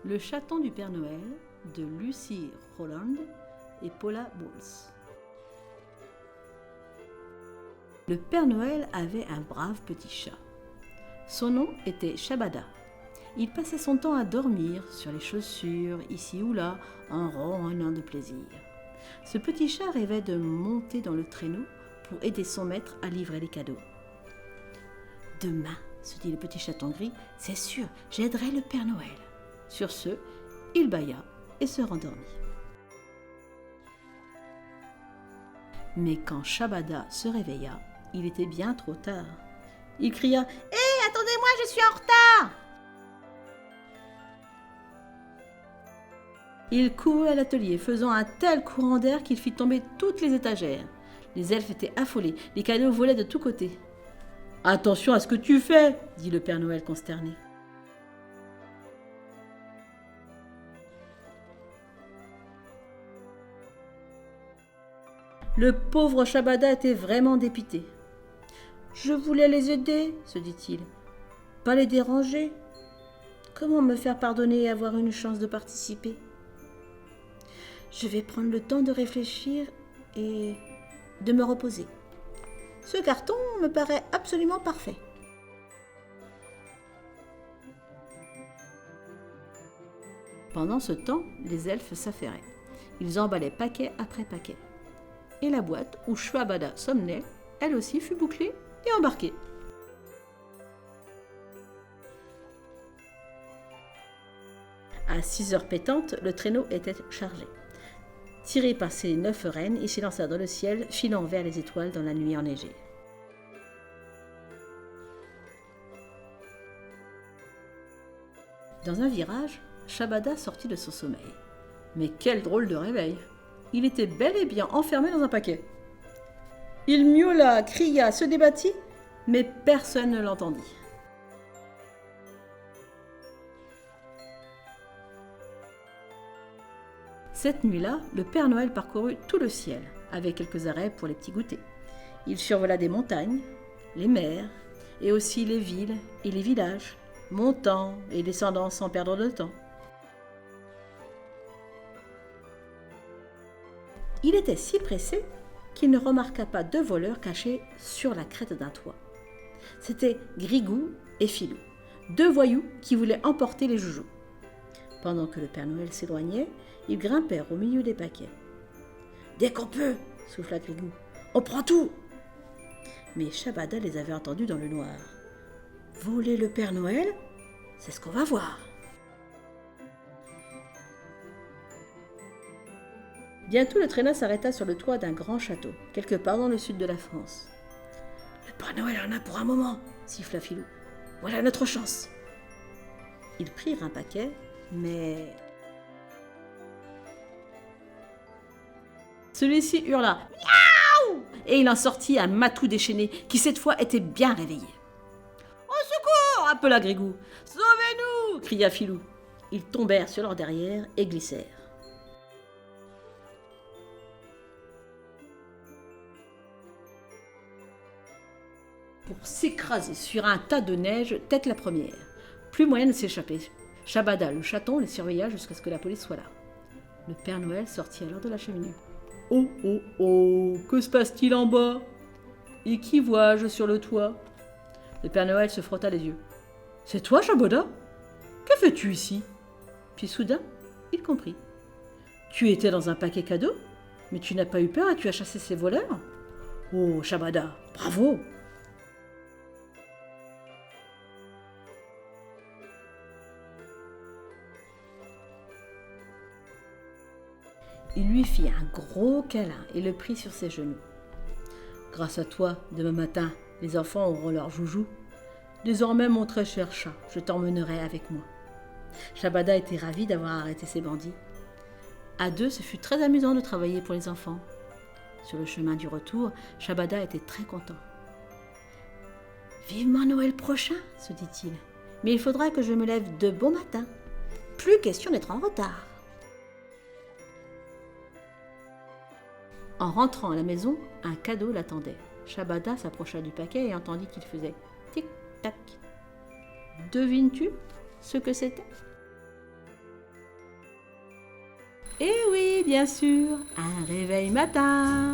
Le chaton du Père Noël de Lucy Rowland et Paula Bowles. Le Père Noël avait un brave petit chat. Son nom était Shabada. Il passait son temps à dormir sur les chaussures, ici ou là, en ronronnant de plaisir. Ce petit chat rêvait de monter dans le traîneau pour aider son maître à livrer les cadeaux. « Demain, se dit le petit chaton gris, c'est sûr, j'aiderai le Père Noël. » Sur ce, il bâilla et se rendormit. Mais quand Shabada se réveilla, il était bien trop tard. Il cria « Hé, attendez-moi, je suis en retard !» Il courut à l'atelier, faisant un tel courant d'air qu'il fit tomber toutes les étagères. Les elfes étaient affolés, les cadeaux volaient de tous côtés. « Attention à ce que tu fais !» dit le Père Noël consterné. Le pauvre Shabada était vraiment dépité. « Je voulais les aider, se dit-il, pas les déranger. Comment me faire pardonner et avoir une chance de participer ? Je vais prendre le temps de réfléchir et de me reposer. Ce carton me paraît absolument parfait. » Pendant ce temps, les elfes s'affairaient. Ils emballaient paquet après paquet. Et la boîte où Shabada somnait, elle aussi fut bouclée et embarquée. À 6 heures pétantes, le traîneau était chargé. Tiré par ses 9 rennes, il s'élança dans le ciel, filant vers les étoiles dans la nuit enneigée. Dans un virage, Shabada sortit de son sommeil. Mais quel drôle de réveil! Il était bel et bien enfermé dans un paquet. Il miaula, cria, se débattit, mais personne ne l'entendit. Cette nuit-là, le Père Noël parcourut tout le ciel, avec quelques arrêts pour les petits goûters. Il survola des montagnes, les mers, et aussi les villes et les villages, montant et descendant sans perdre de temps. Il était si pressé qu'il ne remarqua pas 2 voleurs cachés sur la crête d'un toit. C'étaient Grigou et Filou, 2 voyous qui voulaient emporter les joujoux. Pendant que le Père Noël s'éloignait, ils grimpèrent au milieu des paquets. « Dès qu'on peut !» souffla Grigou. « On prend tout !» Mais Shabada les avait entendus dans le noir. « Voler le Père Noël ? C'est ce qu'on va voir !» Bientôt, le traîneau s'arrêta sur le toit d'un grand château, quelque part dans le sud de la France. « Le Père Noël en a pour un moment !» siffla Filou. « Voilà notre chance !» Ils prirent un paquet, mais... Celui-ci hurla « Miaou !» et il en sortit un matou déchaîné qui cette fois était bien réveillé. « Au secours !» appela Grigou. « Sauvez-nous !» cria Filou. Ils tombèrent sur leur derrière et glissèrent. Pour s'écraser sur un tas de neige, tête la première. Plus moyen de s'échapper. Shabada, le chaton, les surveilla jusqu'à ce que la police soit là. Le Père Noël sortit alors de la cheminée. « Oh, oh, oh, que se passe-t-il en bas ? Et qui vois-je sur le toit ?» Le Père Noël se frotta les yeux. « C'est toi, Shabada ? Que fais-tu ici ?» Puis soudain, il comprit. « Tu étais dans un paquet cadeau, mais tu n'as pas eu peur et tu as chassé ces voleurs ? Oh, Shabada, bravo !» Il lui fit un gros câlin et le prit sur ses genoux. « Grâce à toi, demain matin, les enfants auront leur joujou. Désormais, mon très cher chat, je t'emmènerai avec moi. » Shabada était ravi d'avoir arrêté ces bandits. À 2, ce fut très amusant de travailler pour les enfants. Sur le chemin du retour, Shabada était très content. « Vivement Noël prochain, se dit-il. Mais il faudra que je me lève de bon matin. Plus question d'être en retard. » En rentrant à la maison, un cadeau l'attendait. Shabada s'approcha du paquet et entendit qu'il faisait tic-tac. Devines-tu ce que c'était ? Et oui, bien sûr, un réveil matin.